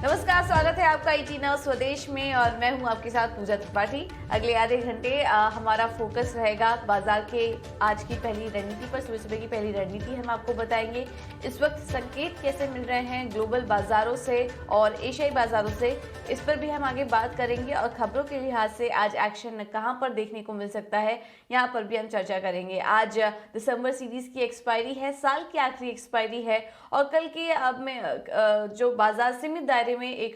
नमस्कार, स्वागत है आपका ईटीना स्वदेश में और मैं हूं आपके साथ पूजा त्रिपाठी। अगले आधे घंटे हमारा फोकस रहेगा बाजार के आज की पहली रणनीति पर। सुबह सुबह की पहली रणनीति हम आपको बताएंगे। इस वक्त संकेत कैसे मिल रहे हैं ग्लोबल बाजारों से और एशियाई बाजारों से, इस पर भी हम आगे बात करेंगे और खबरों के लिहाज से आज एक्शन कहां पर देखने को मिल सकता है यहाँ पर भी हम चर्चा करेंगे। आज दिसंबर सीरीज की एक्सपायरी है, साल की आखिरी एक्सपायरी है और कल की जो बाजार सीमित दायरे में एक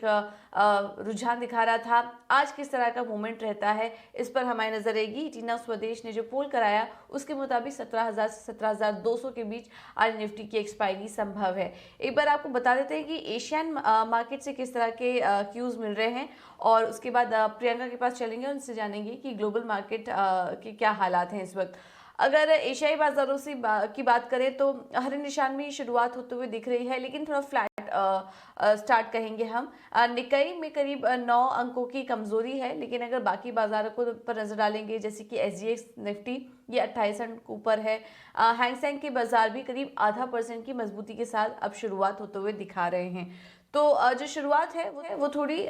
रुझान दिखा रहा था, आज किस तरह का मूवमेंट रहता है इस पर हमारी नजर रहेगी। टीना स्वदेश ने जो पोल कराया उसके मुताबिक 17,000 से 17,200 के बीच आज निफ्टी की एक्सपायरी संभव है। एक बार आपको बता देते हैं कि एशियन मार्केट से किस तरह के क्यूज मिल रहे हैं और उसके बाद प्रियंका के पास चलेंगे, उनसे जानेंगे कि ग्लोबल मार्केट के क्या हालात हैं इस वक्त। अगर एशियाई बाजारों से की बात करें तो हरे निशान में शुरुआत होते हुए दिख रही है, लेकिन थोड़ा फ्लैट स्टार्ट कहेंगे हम। निकाई में करीब 9 अंकों की कमजोरी है, लेकिन अगर बाकी बाजारों को पर नजर डालेंगे जैसे कि एसजीएक्स निफ्टी ये 28 अंक ऊपर है। हैंगसेंग के बाजार भी करीब आधा % की मजबूती के साथ अब शुरुआत होते हुए दिखा रहे हैं। तो जो शुरुआत है वो थोड़ी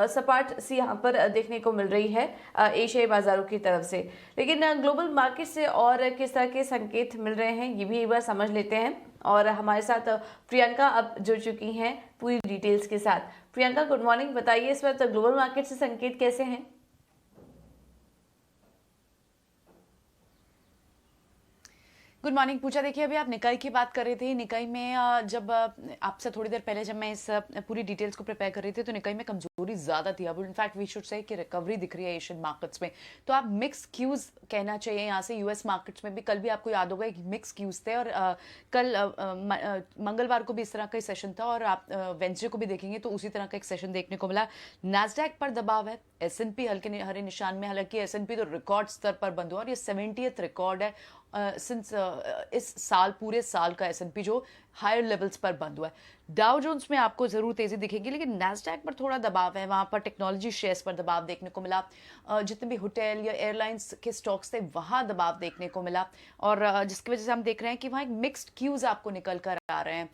सपाट सी यहाँ पर देखने को मिल रही है एशियाई बाजारों की तरफ से, लेकिन ग्लोबल मार्केट से और किस तरह के संकेत मिल रहे हैं ये भी एक बार समझ लेते हैं। और हमारे साथ प्रियंका अब जुड़ चुकी हैं पूरी डिटेल्स के साथ। प्रियंका, गुड मॉर्निंग, बताइए इस वक्त ग्लोबल मार्केट से संकेत कैसे हैं? गुड मॉर्निंग पूजा। देखिए, अभी आप निकाई की बात कर रहे थे। निकाई में जब आपसे थोड़ी देर पहले जब मैं इस पूरी डिटेल्स को प्रिपेयर कर रही थी तो निकाई में कमजोरी ज्यादा थी। अब इनफैक्ट वी शुड से कि रिकवरी दिख रही है एशियन मार्केट्स में, तो आप मिक्स क्यूज कहना चाहिए यहाँ से। यूएस मार्केट्स में भी कल भी आपको याद होगा एक मिक्स क्यूज थे और कल मंगलवार को भी इस तरह का सेशन था और आप वेंसडे को भी देखेंगे तो उसी तरह का एक सेशन देखने को मिला। नैस्डैक पर दबाव है, एसएनपी हल्के हरे निशान में, हालांकि एसएनपी तो रिकॉर्ड स्तर पर बंद हुआ और ये 70th रिकॉर्ड है सिंस इस साल, पूरे साल का एसएनपी जो हायर लेवल्स पर बंद हुआ है। डाउ जोन्स में आपको जरूर तेजी दिखेगी, लेकिन नैस्डैक पर थोड़ा दबाव है। वहां पर टेक्नोलॉजी शेयर्स पर दबाव देखने को मिला, जितने भी होटल या एयरलाइंस के स्टॉक्स थे वहां दबाव देखने को मिला और जिसकी वजह से हम देख रहे हैं कि वहां एक मिक्स्ड क्यूज आपको निकल कर आ रहे हैं।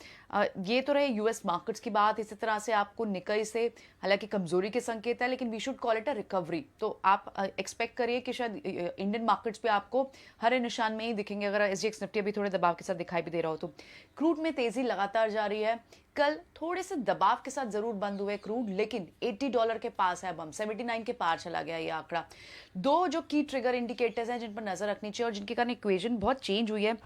ये तो रहे यूएस मार्केट्स की बात। इसी तरह से आपको निकाई से हालांकि कमजोरी के संकेत है, लेकिन we should call it a recovery. तो आप एक्सपेक्ट करिए कि शायद इंडियन मार्केट्स पे आपको हरे निशान में ही दिखेंगे अगर एसजीएक्स निफ्टी अभी थोड़े दबाव के साथ दिखाई भी दे रहा हो तो। क्रूड में तेजी लगातार जा रही है। कल थोड़े से दबाव के साथ जरूर बंद हुए क्रूड, लेकिन $80 के पास है। अब हम 79 के पार चला गया ये आंकड़ा। दो जो की ट्रिगर इंडिकेटर्स हैं जिन पर नजर रखनी चाहिए और जिनके कारण इक्वेशन बहुत चेंज हुई है,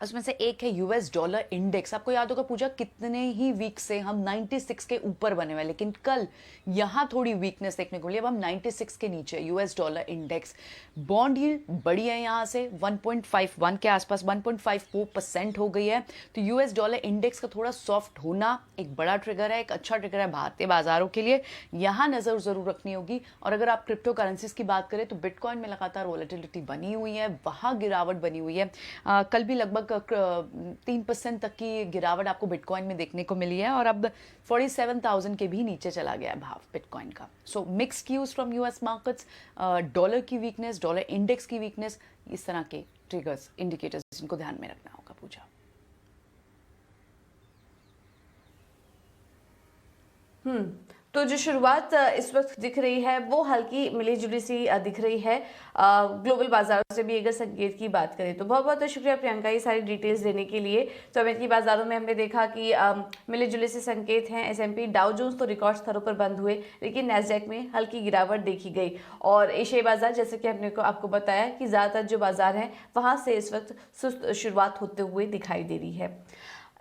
उसमें से एक है यूएस डॉलर इंडेक्स। आपको याद होगा पूजा, कितने ही वीक से हम 96 के ऊपर बने हुए, लेकिन कल यहां थोड़ी वीकनेस देखने को मिली। अब हम 96 के नीचे US dollar index. Bond yield बढ़ी है यहां से 1.51 के आसपास, 1.54% हो गई है। तो यूएस डॉलर इंडेक्स का थोड़ा सॉफ्ट होना एक बड़ा ट्रिगर है, एक अच्छा ट्रिगर है भारतीय बाजारों के लिए। यहां नजर जरूर रखनी होगी। और अगर आप क्रिप्टो करेंसीज की बात करें तो बिटकॉइन में लगातार वॉलेटिलिटी बनी हुई है, वहां गिरावट बनी हुई है। कल भी लगभग 3% तक की गिरावट आपको बिटकॉइन में देखने को मिली है और अब 47,000 के भी नीचे चला गया है भाव बिटकॉइन का। So mix cues from US markets, dollar की वीकनेस, डॉलर इंडेक्स की वीकनेस, इस तरह के ट्रिगर्स, इंडिकेटर्स जिनको ध्यान में रखना होगा पूजा। तो जो शुरुआत इस वक्त दिख रही है वो हल्की मिली जुली सी दिख रही है ग्लोबल बाजारों से भी अगर संकेत की बात करें तो। बहुत बहुत शुक्रिया प्रियंका ये सारी डिटेल्स देने के लिए। तो अमेरिकी बाजारों में हमने देखा कि मिले जुले से संकेत हैं। एसएमपी डाउ जोन्स तो रिकॉर्ड स्तरों पर बंद हुए, लेकिन नैस्डैक में हल्की गिरावट देखी गई। और एशियाई बाजार जैसे कि हमने आपको बताया कि ज़्यादातर जो बाजार हैं वहाँ से इस वक्त सुस्त शुरुआत होते हुए दिखाई दे रही है।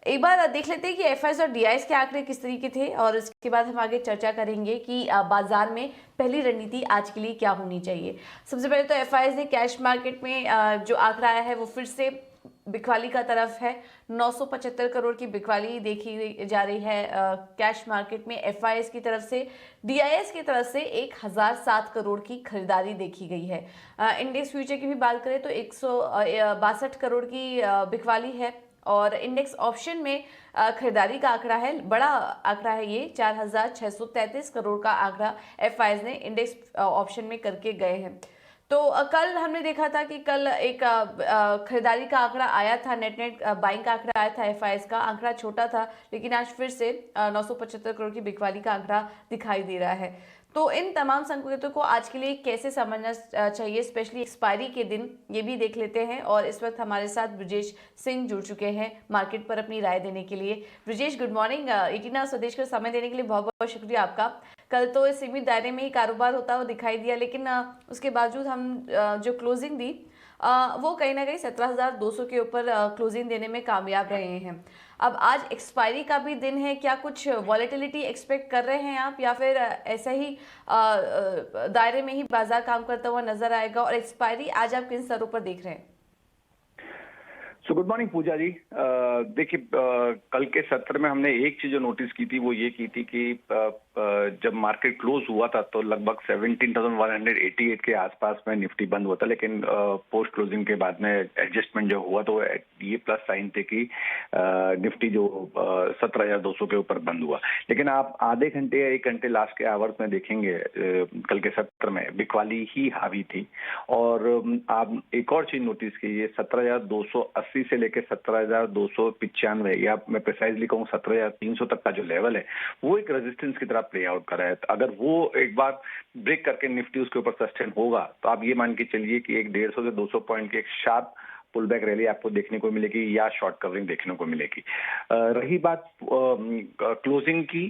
एक बार देख लेते हैं कि एफआईएस और डीआईएस के आंकड़े किस तरीके थे और इसके बाद हम आगे चर्चा करेंगे कि बाजार में पहली रणनीति आज के लिए क्या होनी चाहिए। सबसे पहले तो एफआईएस ने कैश मार्केट में जो आंकड़ा आया है वो फिर से बिकवाली का तरफ है। 975 करोड़ की बिकवाली देखी जा रही है कैश मार्केट में एफआईएस की तरफ से। डीआईएस की तरफ से 1007 करोड़ की खरीदारी देखी गई है। इंडेक्स फ्यूचर की भी बात करें तो 162 करोड़ की बिकवाली है और इंडेक्स ऑप्शन में खरीदारी का आंकड़ा है, बड़ा आंकड़ा है ये, 4,633 करोड़ का आंकड़ा एफआईएस ने इंडेक्स ऑप्शन में करके गए हैं। तो कल हमने देखा था कि कल एक खरीदारी का आंकड़ा आया था, नेट बाइंग का आंकड़ा आया था, एफआईएस का आंकड़ा छोटा था, लेकिन आज फिर से 975 करोड़ की बिकवाली का आंकड़ा दिखाई दे रहा है। तो इन तमाम संकेतों को आज के लिए कैसे समझना चाहिए, स्पेशली एक्सपायरी के दिन, ये भी देख लेते हैं। और इस वक्त हमारे साथ ब्रजेश सिंह जुड़ चुके हैं मार्केट पर अपनी राय देने के लिए। Brajesh, good morning. 18 स्वदेश का समय देने के लिए बहुत बहुत शुक्रिया आपका। कल तो इस सीमित दायरे में ही कारोबार होता हुआ दिखाई दिया, लेकिन उसके बावजूद हम जो क्लोजिंग दी वो कहीं ना कहीं 17,200 के ऊपर क्लोजिंग देने में कामयाब रहे हैं। अब आज एक्सपायरी का भी दिन है, क्या कुछ वॉलेटिलिटी एक्सपेक्ट कर रहे हैं आप, या फिर ऐसा ही दायरे में ही बाजार काम करता हुआ नजर आएगा? और एक्सपायरी आज आप किन स्तरों पर देख रहे हैं? गुड मॉर्निंग पूजा जी। देखिए, कल के सत्र में हमने एक चीज जो नोटिस की थी वो ये की थी कि जब मार्केट क्लोज हुआ था तो लगभग 17,188 के आसपास में निफ्टी बंद हुआ था, लेकिन पोस्ट क्लोजिंग के बाद में एडजस्टमेंट जो हुआ तो ये प्लस साइन थे कि निफ्टी जो 17,200 के ऊपर बंद हुआ। लेकिन आप आधे घंटे या 1 घंटे लास्ट के आवर्स में देखेंगे कल के सत्र में बिकवाली ही हावी थी। और आप एक और चीज नोटिस कीजिए, 17,280 से लेकर 17,295 या मैं प्रिसाइजली कहूँ 17,300 तक का जो लेवल है वो एक रेजिस्टेंस की तरह प्ले आउट कर रहा है। अगर वो एक बार ब्रेक करके निफ्टी उसके ऊपर सस्टेन होगा तो आप ये मान के चलिए कि एक 150 से 200 पॉइंट की एक शार्प पुल बैक रैली आपको देखने को मिलेगी या शॉर्ट कवरिंग देखने को मिलेगी। रही बात क्लोजिंग की,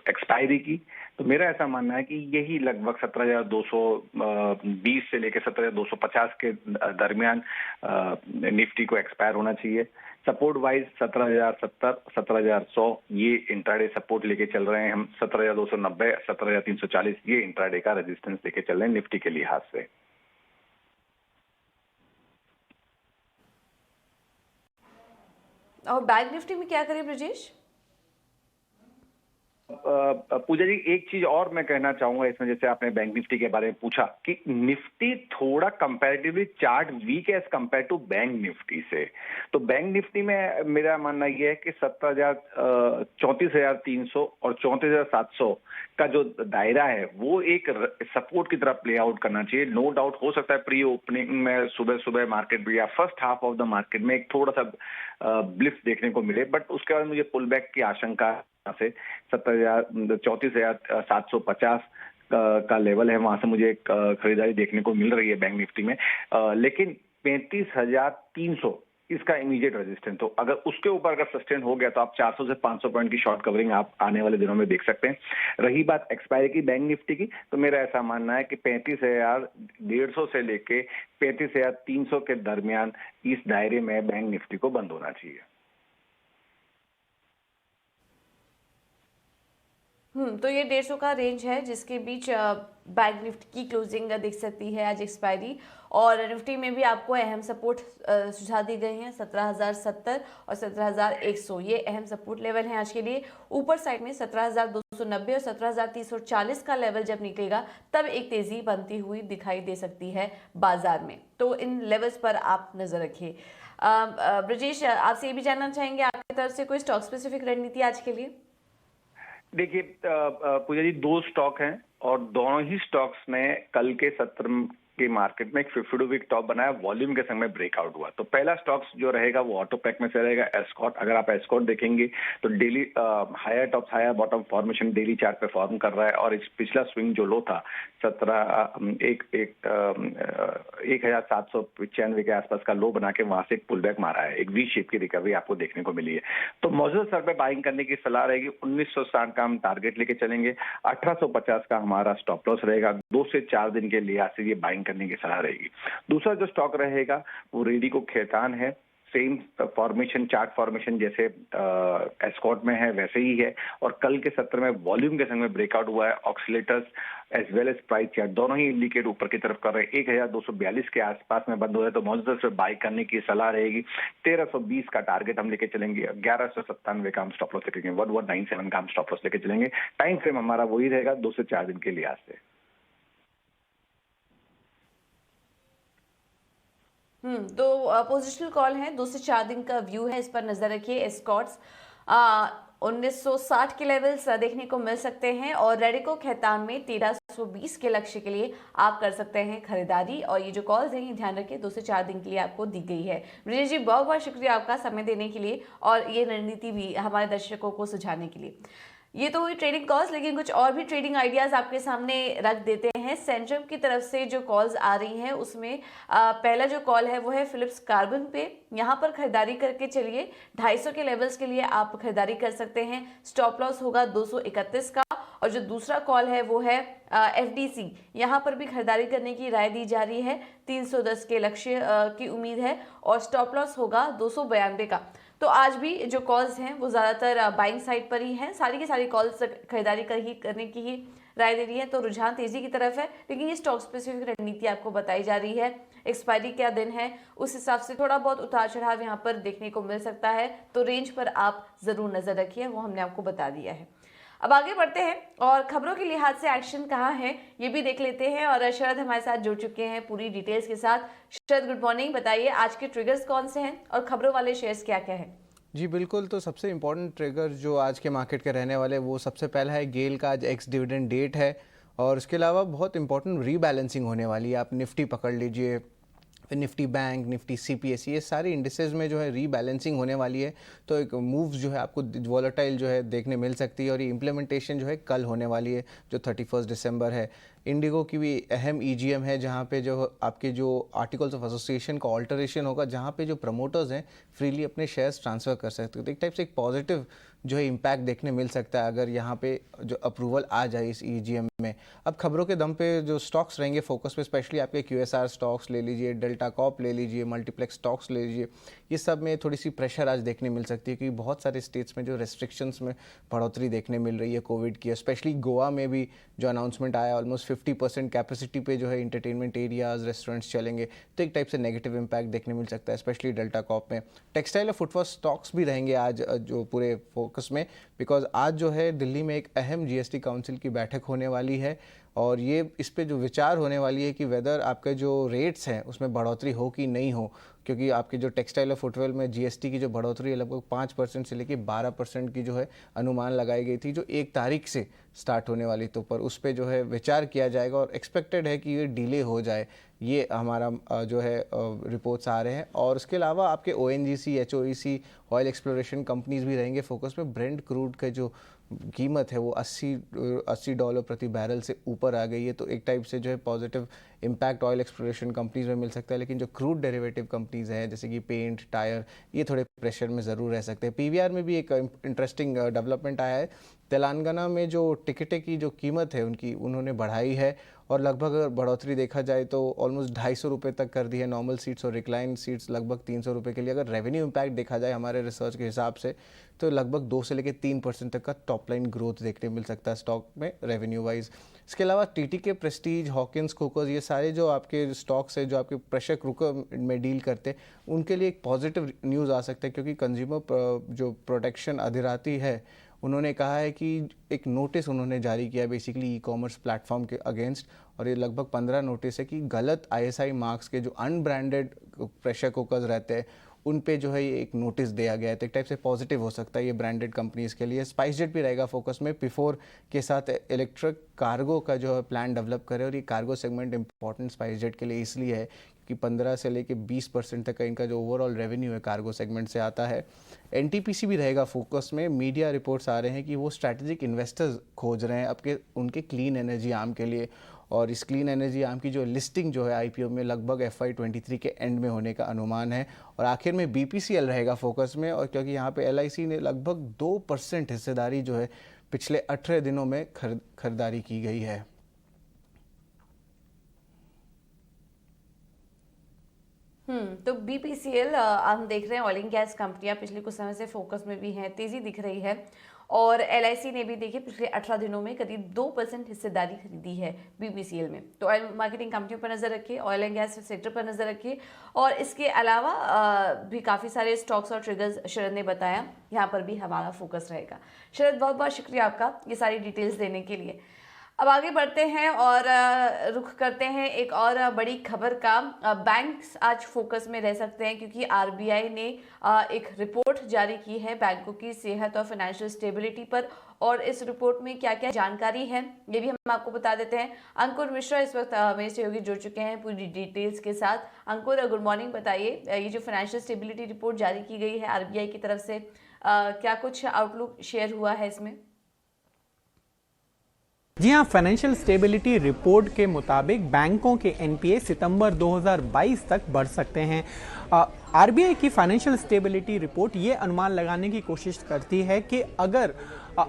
एक्सपायरी की, तो मेरा ऐसा मानना है कि यही लगभग 17,220 से लेकर 17,250 के दरमियान निफ्टी को एक्सपायर होना चाहिए। सपोर्ट वाइज 17,070, 17,100 ये इंट्राडे सपोर्ट लेके चल रहे हैं हम। 17,290, 17,340 ये इंट्राडे का रेजिस्टेंस लेके चल रहे हैं निफ्टी के लिहाज से। और बैंक निफ्टी में क्या करें ब्रजेश? पूजा जी, एक चीज और मैं कहना चाहूंगा इसमें, जैसे आपने बैंक निफ्टी के बारे में पूछा कि निफ्टी थोड़ा कंपैरेटिवली चार्ट वीक है as compare to bank Nifty से। तो बैंक निफ्टी में मेरा मानना यह है कि 34,300 और 34,700 का जो दायरा है वो एक सपोर्ट की तरफ प्ले आउट करना चाहिए। नो डाउट हो सकता है प्री ओपनिंग में सुबह सुबह मार्केट या first half of the market में एक थोड़ा सा ब्लिप देखने को मिले, बट उसके बाद मुझे पुल बैक की आशंका से 34,750 का लेवल है, वहां से मुझे एक खरीदारी देखने को मिल रही है बैंक निफ्टी में। लेकिन 35,300 इसका इमीडिएट रेजिस्टेंस, तो अगर उसके ऊपर अगर सस्टेन हो गया तो आप 400 से 500 पॉइंट की शॉर्ट कवरिंग आप आने वाले दिनों में देख सकते हैं। रही बात एक्सपायरी की बैंक निफ्टी की, तो मेरा ऐसा मानना है कि 35,150 से लेके 35,300 के दरमियान इस दायरे में बैंक निफ्टी को बंद होना चाहिए। तो ये 150 का रेंज है जिसके बीच बैंक निफ्टी की क्लोजिंग दिख सकती है आज एक्सपायरी। और निफ्टी में भी आपको अहम सपोर्ट सुझाव दी गए हैं, 17,070 और 17,100 ये अहम सपोर्ट लेवल हैं आज के लिए। ऊपर साइड में 17,290 और 17,340 का लेवल जब निकलेगा तब एक तेजी बनती हुई दिखाई दे सकती है बाजार में। तो इन लेवल्स पर आप नजर रखिए। ब्रजेश, आपसे ये भी जानना चाहेंगे आपकी तरफ से कोई स्टॉक स्पेसिफिक रणनीति आज के लिए? देखिए पूजा जी, 2 स्टॉक हैं और दोनों ही स्टॉक्स ने कल के सत्र के मार्केट में एक 52 वीक टॉप बनाया, वॉल्यूम के संग में ब्रेकआउट हुआ। तो पहला स्टॉक्स जो रहेगा वो ऑटोपैक में से रहेगा, एस्कॉर्ट। अगर आप एस्कॉर्ट देखेंगे तो daily higher top higher bottom formation daily chart पे फॉर्म कर रहा है और इस पिछला स्विंग जो लो था 1,795 के आसपास का लो बना के वहां से एक पुल बैक मारा है, एक वी शेप की रिकवरी आपको देखने को मिली है। तो मौजूदा स्तर पे बाइंग करने की सलाह रहेगी। 1960 का हम टारगेट लेके चलेंगे, 1850 का हमारा स्टॉप लॉस रहेगा। 2 से 4 दिन के लिहाज से ये बाइंग करने की सलाह रहेगी। दूसरा जो स्टॉक रहेगा वो रेडिको खैतान है। सेम फॉर्मेशन, चार्ट फॉर्मेशन जैसे एस्कॉर्ट में है वैसे ही है और कल के सत्र में वॉल्यूम के संग में ब्रेकआउट हुआ है। Oscillators as well as price chart दोनों ही इंडिकेट ऊपर की तरफ कर रहे हैं। 1,242 के आसपास में बंद हो रहा है तो मौजूदा से बाई करने की सलाह रहेगी। 1,320 का टारगेट हम लेके चलेंगे, 1,197 का हम स्टॉप लॉस लेके, 1,197 का हम स्टॉप लॉस लेके चलेंगे। टाइम फ्रेम हमारा वही रहेगा 2 से 4 दिन के लिहाज से। तो पोजिशनल कॉल है, 2 से 4 दिन का व्यू है, इस पर नजर रखिए। एस्कॉर्ट्स 1960 के लेवल्स देखने को मिल सकते हैं और रेडिको खैतान में 220 के लक्ष्य के लिए आप कर सकते हैं खरीदारी। और ये जो कॉल्स हैं ये ध्यान रखिए 2 से 4 दिन के लिए आपको दी गई है। ब्रिजेश जी बहुत बहुत शुक्रिया आपका समय देने के लिए और ये रणनीति भी हमारे दर्शकों को सुझाने के लिए। ये तो हुई ट्रेडिंग कॉल्स, लेकिन कुछ और भी ट्रेडिंग आइडियाज आपके सामने रख देते हैं। सेंट्रम की तरफ से जो कॉल्स आ रही हैं उसमें पहला जो कॉल है वो है फिलिप्स कार्बन पे। यहाँ पर खरीदारी करके चलिए 250 के लेवल्स के लिए आप खरीदारी कर सकते हैं। स्टॉप लॉस होगा 231 का। और जो दूसरा कॉल है वो है FDC, यहाँ पर भी खरीदारी करने की राय दी जा रही है। 310 के लक्ष्य की उम्मीद है और स्टॉप लॉस होगा 292 का। तो आज भी जो कॉल्स हैं वो ज़्यादातर बाइंग साइड पर ही हैं। सारी की सारी कॉल्स खरीदारी करने की ही राय दे रही है। तो रुझान तेजी की तरफ है, लेकिन ये स्टॉक स्पेसिफिक रणनीति आपको बताई जा रही है। एक्सपायरी क्या दिन है उस हिसाब से थोड़ा बहुत उतार चढ़ाव यहाँ पर देखने को मिल सकता है। तो रेंज पर आप ज़रूर नज़र रखिए, वो हमने आपको बता दिया है। अब आगे बढ़ते हैं और खबरों के लिहाज से एक्शन कहाँ है ये भी देख लेते हैं। और शरद हमारे साथ जुड़ चुके हैं पूरी डिटेल्स के साथ। शरद गुड मॉर्निंग, बताइए आज के ट्रिगर्स कौन से हैं और खबरों वाले शेयर्स क्या क्या हैं? जी बिल्कुल, तो सबसे इम्पोर्टेंट ट्रिगर जो आज के मार्केट के रहने वाले वो सबसे पहला है गेल का आज एक्स डिविडेंड डेट है। और उसके अलावा बहुत इंपॉर्टेंट रीबैलेंसिंग होने वाली है। आप निफ्टी पकड़ लीजिए, फिर निफ्टी बैंक, निफ्टी CPSE, ये सारे इंडिसेस में जो है रीबैलेंसिंग होने वाली है। तो एक मूव जो है आपको वॉलेटाइल जो है देखने मिल सकती है। और ये इम्प्लीमेंटेशन जो है कल होने वाली है जो 31 दिसंबर है। इंडिगो की भी अहम EGM है जहाँ पे जो आपके जो आर्टिकल्स ऑफ एसोसिएशन का ऑल्टरेशन होगा, जहाँ पे जो प्रमोटर्स हैं फ्रीली अपने शेयर्स ट्रांसफ़र कर सकते हैं। तो एक टाइप से एक पॉजिटिव जो है इम्पैक्ट देखने मिल सकता है अगर यहाँ पे जो अप्रूवल आ जाए इस EGM में। अब खबरों के दम पे जो स्टॉक्स रहेंगे फोकस पे, स्पेशली आपके QSR स्टॉक्स ले लीजिए, डेल्टा कॉप ले लीजिए, मल्टीप्लेक्स स्टॉक्स ले लीजिए, ये सब में थोड़ी सी प्रेशर आज देखने मिल सकती है क्योंकि बहुत सारे स्टेट्स में जो रेस्ट्रिक्शंस में बढ़ोतरी देखने मिल रही है कोविड की। स्पेशली गोवा में भी जो अनाउंसमेंट आया, ऑलमोस्ट 50% कैपेसिटी पे जो है इंटरटेनमेंट एरियाज, रेस्टोरेंट्स चलेंगे। तो एक टाइप से नेगेटिव इम्पैक्ट देखने मिल सकता है स्पेशली डेल्टा कॉप में। टेक्सटाइल और फुटवेयर स्टॉक्स भी रहेंगे आज जो पूरे फोकस में, बिकॉज आज जो है दिल्ली में एक अहम GST काउंसिल की बैठक होने वाली है। और ये इस पे जो विचार होने वाली है कि वेदर आपके जो रेट्स हैं उसमें बढ़ोतरी हो कि नहीं हो, क्योंकि आपके जो टेक्सटाइल और फुटवेयर में GST की जो बढ़ोतरी है लगभग 5% से लेकर 12% की जो है अनुमान लगाई गई थी जो 1 तारीख से स्टार्ट होने वाली। तो पर उस पर जो है विचार किया जाएगा और एक्सपेक्टेड है कि ये डिले हो जाए, ये हमारा जो है रिपोर्ट्स आ रहे हैं। और उसके अलावा आपके ONGC, HOEC, oil exploration companies भी रहेंगे फोकस में। ब्रेंट क्रूड का जो कीमत है वो $80 प्रति बैरल से ऊपर आ गई है। तो एक टाइप से जो है positive impact oil exploration companies में मिल सकता है। लेकिन जो क्रूड डेरिवेटिव कंपनीज हैं जैसे कि पेंट, टायर, ये थोड़े प्रेशर में ज़रूर रह सकते हैं। PVR में भी एक इंटरेस्टिंग डेवलपमेंट आया है। तेलंगाना में जो टिकटें की जो कीमत है उनकी उन्होंने बढ़ाई है और लगभग अगर बढ़ोतरी देखा जाए तो ऑलमोस्ट 250 रुपये तक कर दी है नॉर्मल सीट्स, और रिक्लाइन सीट्स लगभग 300 रुपये के लिए। अगर रेवेन्यू इम्पैक्ट देखा जाए हमारे रिसर्च के हिसाब से तो लगभग 2 से लेकर 3% तक का टॉप लाइन ग्रोथ देखने मिल सकता है स्टॉक में रेवेन्यू वाइज। इसके अलावा TTK, प्रेस्टीज, हॉकिंस, कुकर्स, ये सारे जो आपके स्टॉक्स है जो आपके प्रेशर कुकर में डील करते हैं उनके लिए एक पॉजिटिव न्यूज़ आ सकता है क्योंकि कंज्यूमर जो प्रोटेक्शन अधिराती है उन्होंने कहा है कि एक नोटिस उन्होंने जारी किया बेसिकली ई-कॉमर्स प्लेटफॉर्म के अगेंस्ट, और ये लगभग 15 नोटिस है कि गलत ISI मार्क्स के जो अनब्रांडेड प्रेशर कुकर्स रहते हैं उन पे जो है ये एक नोटिस दिया गया है। तो एक टाइप से पॉजिटिव हो सकता है ये ब्रांडेड कंपनीज़ के लिए। स्पाइसजेट भी रहेगा फोकस में, P4 के साथ इलेक्ट्रिक कार्गो का जो है प्लान डेवलप करे, और ये कार्गो सेगमेंट इंपॉर्टेंट स्पाइसजेट के लिए इसलिए है कि 15 से लेके 20% तक का इनका जो ओवरऑल रेवेन्यू है कार्गो सेगमेंट से आता है। NTPC भी रहेगा फोकस में। मीडिया रिपोर्ट्स आ रहे हैं कि वो स्ट्रैटेजिक इन्वेस्टर्स खोज रहे हैं उनके क्लीन एनर्जी आर्म के लिए, और इस क्लीन एनर्जी आर्म की जो लिस्टिंग जो है IPO में लगभग FY23 के एंड में होने का अनुमान है। और आखिर में BPCL रहेगा फोकस में, और क्योंकि यहाँ पे LIC ने लगभग 2% हिस्सेदारी जो है पिछले 18 दिनों में खरीदारी की गई है। तो BPCL हम देख रहे हैं ऑयल एंड गैस कंपनियां पिछले कुछ समय से फोकस में भी हैं, तेजी दिख रही है। और LIC ने भी देखिए पिछले 18 दिनों में करीब 2% हिस्सेदारी खरीदी है BPCL में। तो ऑयल मार्केटिंग कंपनियों पर नजर रखिए, ऑयल एंड गैस सेक्टर पर नजर रखिए, और इसके अलावा भी काफ़ी सारे स्टॉक्स और ट्रिगर्स शरद ने बताया, यहाँ पर भी हमारा फोकस रहेगा। शरद बहुत बहुत शुक्रिया आपका ये सारी डिटेल्स देने के लिए। अब आगे बढ़ते हैं और रुख करते हैं एक और बड़ी खबर का। बैंक्स आज फोकस में रह सकते हैं क्योंकि आरबीआई ने एक रिपोर्ट जारी की है बैंकों की सेहत और फाइनेंशियल स्टेबिलिटी पर, और इस रिपोर्ट में क्या क्या जानकारी है ये भी हम आपको बता देते हैं। अंकुर मिश्रा इस वक्त मेरे सहयोगी जुड़ चुके हैं पूरी डिटेल्स के साथ। अंकुर, गुड मॉर्निंग। बताइए, ये जो फाइनेंशियल स्टेबिलिटी रिपोर्ट जारी की गई है आरबीआई की तरफ से, क्या कुछ आउटलुक शेयर हुआ है इसमें? जी हाँ, फाइनेंशियल स्टेबिलिटी रिपोर्ट के मुताबिक बैंकों के एनपीए सितंबर 2022 तक बढ़ सकते हैं। आरबीआई की फाइनेंशियल स्टेबिलिटी रिपोर्ट ये अनुमान लगाने की कोशिश करती है कि अगर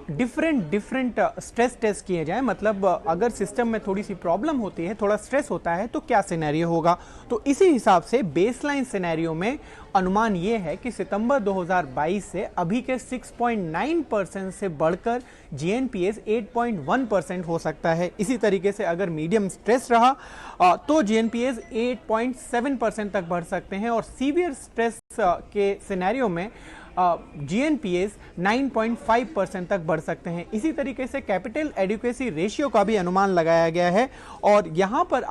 डिफरेंट स्ट्रेस टेस्ट किए जाएं, मतलब अगर सिस्टम में थोड़ी सी प्रॉब्लम होती है, थोड़ा स्ट्रेस होता है, तो क्या सिनेरियो होगा। तो इसी हिसाब से बेसलाइन सिनेरियो में अनुमान ये है कि सितंबर 2022 से अभी के 6.9% से बढ़कर जीएनपीएस 8.1% हो सकता है। इसी तरीके से अगर मीडियम स्ट्रेस रहा तो जीएनपीएस 8.7% तक बढ़ सकते हैं, और सीवियर स्ट्रेस के सिनेरियो में जीएनपीएस 9.5% तक बढ़ सकते हैं। इसी तरीके से कैपिटल एडिक्वेसी रेशियो का भी अनुमान लगाया गया है, और यहां पर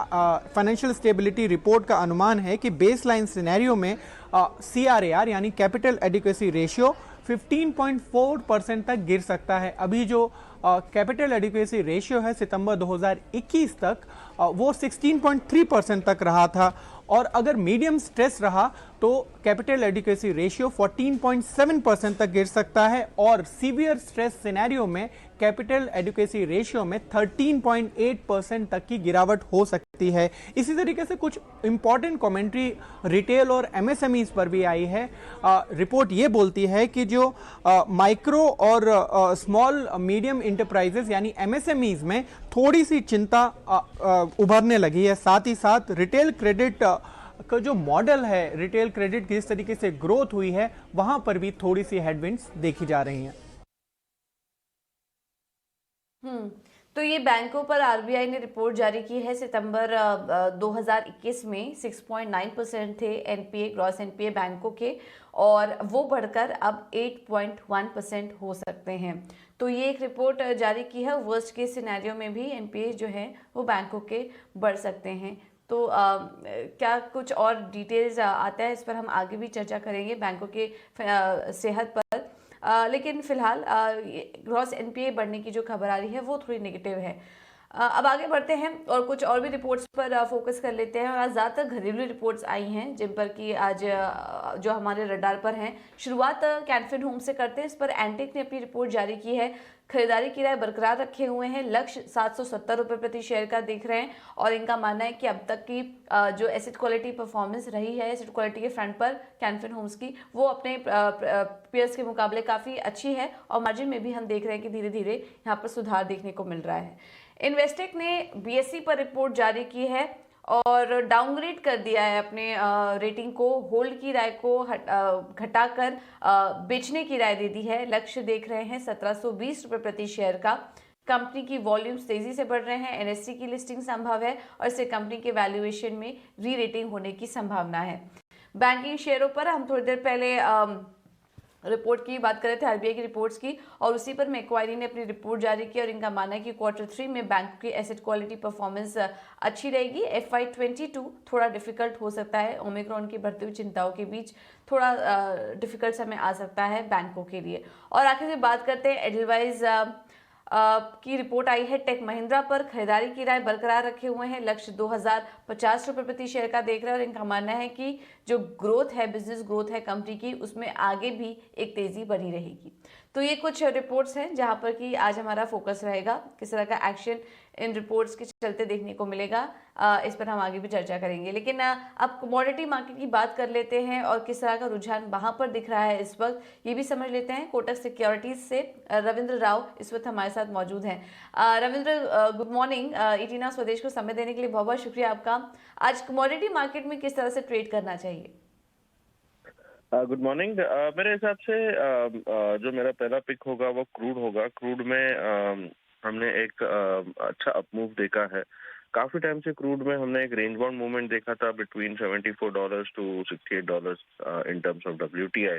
फाइनेंशियल स्टेबिलिटी रिपोर्ट का अनुमान है कि बेसलाइन सिनेरियो में सीआरएआर यानी कैपिटल एडिक्वेसी रेशियो 15.4% तक गिर सकता है। अभी जो कैपिटल एडिक्वेसी रेशियो है सितंबर 2021 तक वो 16.3% तक रहा था, और अगर मीडियम स्ट्रेस रहा तो कैपिटल एडिक्वेसी रेशियो 14.7% तक गिर सकता है, और सीवियर स्ट्रेस सिनेरियो में कैपिटल एडिक्वेसी रेशियो में 13.8% तक की गिरावट हो सकती है। इसी तरीके से कुछ इंपॉर्टेंट कमेंट्री रिटेल और एमएसएमईज पर भी आई है। रिपोर्ट ये बोलती है कि जो माइक्रो और स्मॉल मीडियम इंटरप्राइजेस यानी एमएसएमईज में थोड़ी सी चिंता उभरने लगी है। साथ ही साथ रिटेल क्रेडिट का जो मॉडल है, रिटेल क्रेडिट की जिस तरीके से ग्रोथ हुई है, वहां पर भी थोड़ी सी हेडविंड्स देखी जा रही हैं। तो ये बैंकों पर आरबीआई ने रिपोर्ट जारी की है। सितंबर 2021 में 6.9% थे एनपीए, ग्रॉस एनपीए बैंकों के, और वो बढ़कर अब 8.1% हो सकते हैं। तो ये एक रिपोर्ट जारी की है। वर्स्ट केस सिनेरियो में भी एनपीए जो है वो बैंकों के बढ़ सकते हैं। तो क्या कुछ और डिटेल्स आता है, इस पर हम आगे भी चर्चा करेंगे बैंकों के सेहत पर। लेकिन फिलहाल ग्रॉस एनपीए बढ़ने की जो खबर आ रही है वो थोड़ी नेगेटिव है। अब आगे बढ़ते हैं और कुछ और भी रिपोर्ट्स पर फोकस कर लेते हैं। और आज ज़्यादातर घरेलू रिपोर्ट्स आई हैं जिन पर कि आज जो हमारे रडार पर हैं। शुरुआत कैनफिन होम से करते हैं। इस पर एंटिक ने अपनी रिपोर्ट जारी की है। खरीदारी किराए बरकरार रखे हुए हैं, लक्ष्य 770 रुपये प्रति शेयर का देख रहे हैं, और इनका मानना है कि अब तक की जो एसेट क्वालिटी परफॉर्मेंस रही है एसेट क्वालिटी के फ्रंट पर कैनफिन होम्स की, वो अपने पीयर्स के मुकाबले काफ़ी अच्छी है, और मार्जिन में भी हम देख रहे हैं कि धीरे धीरे यहाँ पर सुधार देखने को मिल रहा है। इन्वेस्टेक ने बीएसई पर रिपोर्ट जारी की है और डाउनग्रेड कर दिया है अपने रेटिंग को। होल्ड की राय को घटाकर बेचने की राय दे दी है। लक्ष्य देख रहे हैं 1720 रुपये प्रति शेयर का। कंपनी की वॉल्यूम्स तेजी से बढ़ रहे हैं, एनएससी की लिस्टिंग संभव है, और इससे कंपनी के वैल्यूएशन में री रेटिंग होने की संभावना है। बैंकिंग शेयरों पर हम थोड़ी देर पहले रिपोर्ट की बात कर रहे थे, आरबीआई की रिपोर्ट्स की, और उसी पर मैक्वायरी ने अपनी रिपोर्ट जारी की, और इनका मानना है कि Q3 में बैंक की एसेट क्वालिटी परफॉर्मेंस अच्छी रहेगी। FY22 थोड़ा डिफिकल्ट हो सकता है, ओमिक्रॉन की बढ़ती हुई चिंताओं के बीच थोड़ा डिफिकल्ट समय आ सकता है बैंकों के लिए। और आखिर में बात करते हैं एडलवाइज की रिपोर्ट आई है। टेक महिंद्रा पर खरीदारी की राय बरकरार रखे हुए हैं, लक्ष्य 2050 रुपये प्रति शेयर का देख रहे हैं, और इनका मानना है कि जो ग्रोथ है, बिजनेस ग्रोथ है कंपनी की, उसमें आगे भी एक तेजी बनी रहेगी। तो ये कुछ रिपोर्ट्स हैं जहां पर कि आज हमारा फोकस रहेगा, किस तरह का एक्शन इन रिपोर्ट्स के चलते देखने को मिलेगा, इस पर हम आगे भी चर्चा करेंगे। लेकिन अब कमोडिटी मार्केट की बात कर लेते हैं और किस तरह का रुझान वहां पर दिख रहा है इस वक्त, ये भी समझ लेते हैं। कोटक सिक्योरिटीज से रविंद्र राव इस वक्त हमारे साथ मौजूद हैं। Ravindra, good morning. इटीना स्वदेश को समय देने के लिए बहुत बहुत शुक्रिया आपका। आज कमोडिटी मार्केट में किस तरह से ट्रेड करना चाहिए? Good morning. मेरे हिसाब से जो मेरा पहला पिक होगा वो क्रूड होगा। क्रूड में हमने एक अच्छा अपमूव देखा है। काफी टाइम से क्रूड में हमने एक रेंज बाउंड मूवमेंट देखा था between $74 to $68 in terms of WTI।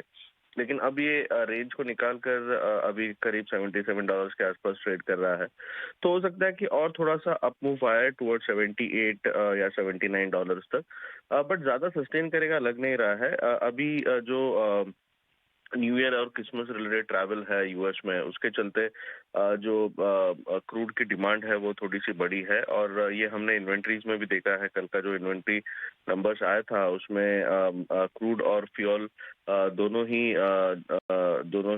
लेकिन अब ये रेंज को निकाल कर अभी करीब $77 के आसपास ट्रेड कर रहा है। तो हो सकता है कि और थोड़ा सा अप मूव आए टुवर्ड 78 या $79 तक, बट ज्यादा सस्टेन करेगा लग नहीं रहा है। अभी जो न्यू ईयर और क्रिसमस रिलेटेड ट्रैवल है यूएस में, उसके चलते जो क्रूड की डिमांड है वो थोड़ी सी बड़ी है, और ये हमने इन्वेंट्रीज में भी देखा है। कल का जो इन्वेंट्री नंबर्स आया था उसमें क्रूड और फ्यूल दोनों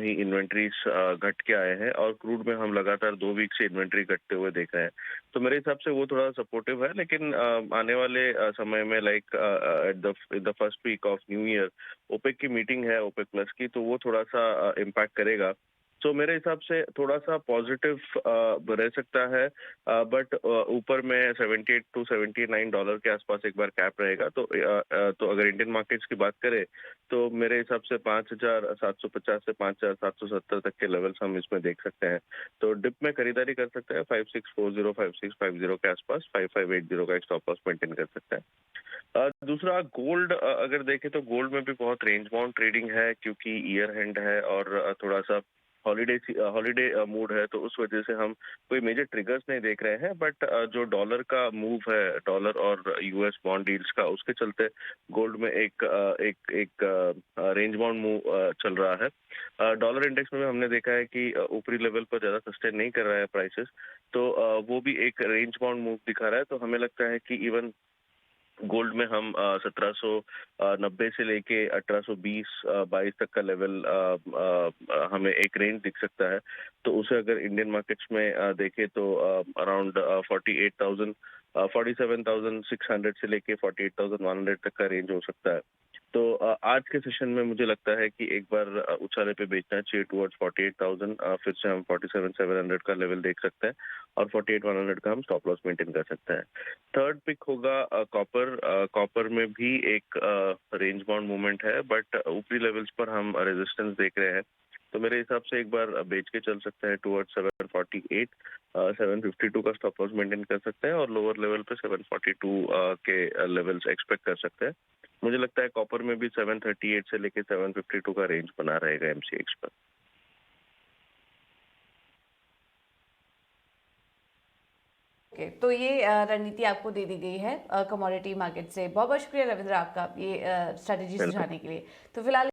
ही इन्वेंट्रीज घट के आए हैं, और क्रूड में हम लगातार 2 वीक से इन्वेंट्री घटते हुए देख रहे हैं। तो मेरे हिसाब से वो थोड़ा सपोर्टिव है, लेकिन आने वाले समय में like at the first week of new year OPEC की मीटिंग है, ओपेक प्लस की, तो वो थोड़ा सा इम्पैक्ट करेगा। तो मेरे हिसाब से थोड़ा सा पॉजिटिव रह सकता है, बट ऊपर में $78 to $79 के आसपास एक बार कैप रहेगा। तो अगर इंडियन मार्केट्स की बात करें तो मेरे हिसाब से 5,750 से 5,770 तक के लेवल्स हम इसमें देख सकते हैं। तो डिप में खरीदारी कर सकते हैं 5640 5650 के आसपास, 5580 का एक स्टॉप लॉस मेंटेन कर सकते हैं। दूसरा गोल्ड, अगर देखें तो गोल्ड में भी बहुत रेंज बाउंड ट्रेडिंग है, क्योंकि ईयर एंड है और थोड़ा सा हॉलीडे मूड है, तो उस वजह से हम कोई मेजर ट्रिगर्स नहीं देख रहे हैं। बट जो डॉलर का मूव है, डॉलर और यूएस बॉन्ड डील्स का, उसके चलते गोल्ड में एक रेंज बाउंड मूव चल रहा है। डॉलर इंडेक्स में हमने देखा है कि ऊपरी लेवल पर ज्यादा सस्टेन नहीं कर रहा है प्राइसेस, तो वो भी एक रेंज बाउंड मूव दिखा रहा है। तो हमें लगता है कि इवन गोल्ड में हम 1790 से लेके 1820-22 तक का लेवल हमें एक रेंज दिख सकता है। तो उसे अगर इंडियन मार्केट्स में देखें तो अराउंड 47,600 से लेके 48,100 तक का रेंज हो सकता है। तो आज के सेशन में मुझे लगता है कि एक बार उछाले पे बेचना चाहिए टुवर्ड्स 48,000, फिर से हम 47,700 का लेवल देख सकते हैं, और 48,100 का हम स्टॉप लॉस मेंटेन कर सकते हैं। थर्ड पिक होगा कॉपर। कॉपर में भी एक रेंज बाउंड मूवमेंट है, बट ऊपरी लेवल्स पर हम रेजिस्टेंस देख रहे हैं। तो मेरे हिसाब से एक बार बेच के चल सकते हैं टुवर्ड्स 748, 752 का स्टॉप लॉस मेंटेन कर सकते हैं, और लोअर लेवल पे 742 के लेवल्स एक्सपेक्ट कर सकते हैं। मुझे लगता है कॉपर में भी 738 से लेके 752 का रेंज बना रहेगा एमसीएक्स पर। ओके, तो ये रणनीति आपको दे दी गई है कमोडिटी मार्केट से। बहुत बहुत शुक्रिया रविंद्र आपका ये स्ट्रेटेजी वेलकम। सुझाने के लिए। तो फिलहाल